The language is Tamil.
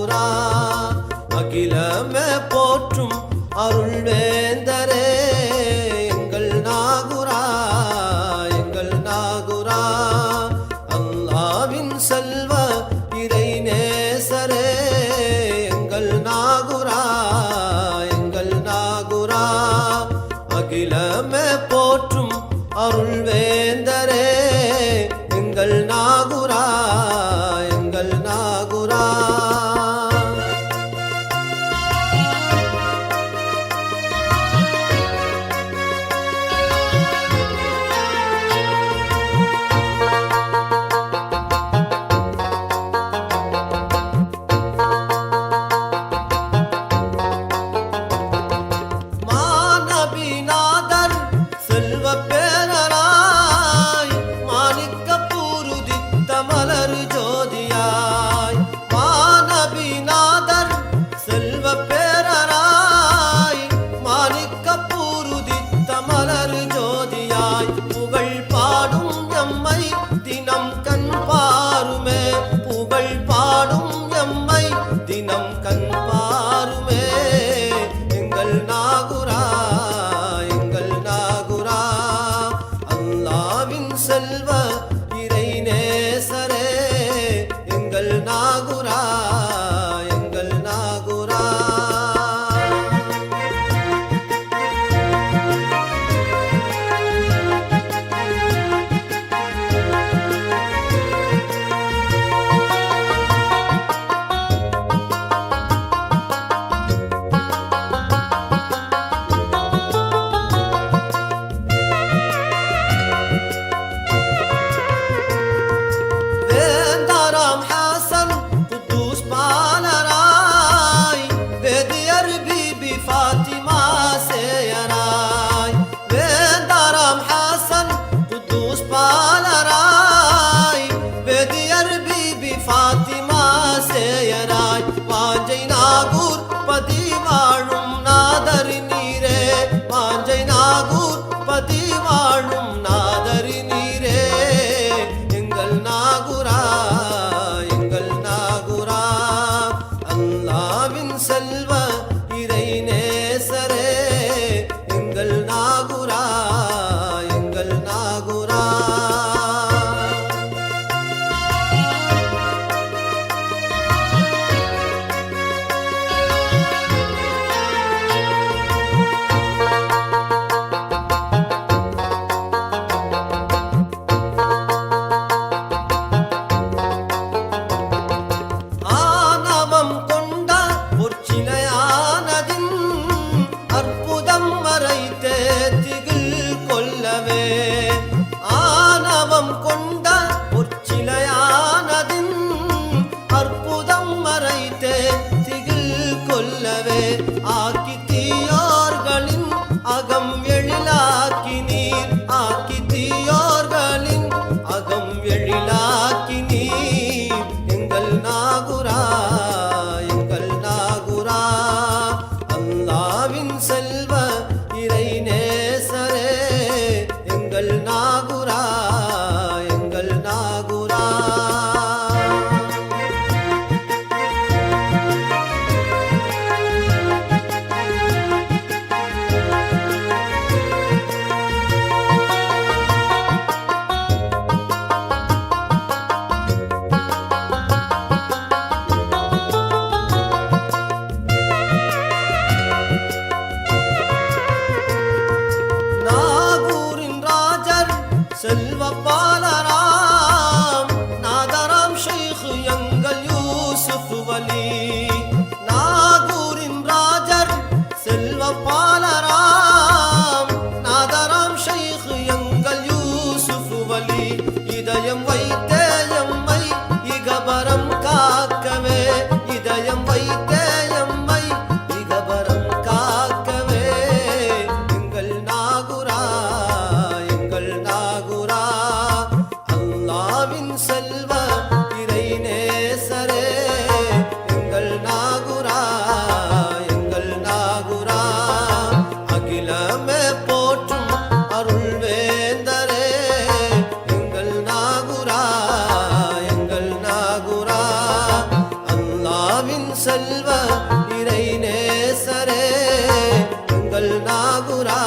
நாகுரா அகிலமே போற்றும் அருள் வேந்தரே எங்கள் நாகுரா அல்லாவின் செல்வ இறை நேசரே எங்கள் நாகுரா அகிலமே போற்றும் அருள் வேந்தரே எங்கள் நாகுரா மாநபிநாதர் செல்வ பேரராய் மாணிக்க பூருதித்த மலர் ஜோதியாய் மாநபிநாதர் செல்வ பேரராய் மாணிக்க பூருதித்த மலர் ஜோதியாய் புகழ் பாடும் எம்மை தினம் கண் பாருமே புகழ் பாடும் எம்மை தினம் கண் பாருமே எங்கள் நாகுரா அல்லாவின் செல்வ இறை நேசரே எங்கள் நாகுரா வாஞ்சை நாகூர் பதி வாழும் நாதரி நீரே வாஞ்சை நாகூர் பதி வாழும் நாதரி நீரே எங்கள் நாகுரா அல்லாவின் செல்வ இறை நேசரே எங்கள் நாகுரா அற்புதம் மறைத்தே திகில் கொள்ளவே ஆணவம் கொண்ட பொற்சிலையானதின் அற்புதம் மறைத்தே திகில் கொள்ளவே ஆக்கி தீயோர்களின் அகம் எழிலாக்கி நீர் ஆக்கி தீயோர்களின் அகம் எழிலாக்கி நீர் எங்கள் நாகுரா அல்லாவின் செல்வ இறை நேசரே எங்கள் நாகுரா செல்வ பாலராம் நாதராம் ஷேக் எங்கள் யூசுப் வலி நாகூரின் ராஜர் செல்வ பாலராம் நாதராம் ஷேக் எங்கள் யூசுப் வலி இதயம் வைத்தே எம்மை இகபரம் காக்கவே இதயம் வைத்தே எம்மை இகபரம் காக்கவே எங்கள் நாகுரா அல்லாவின் செல்வ இறை நேசரே எங்கள் நாகுரா அகிலமே போற்றும் அருள் வேந்தரே எங்கள் நாகுரா அல்லாவின் நாகுரா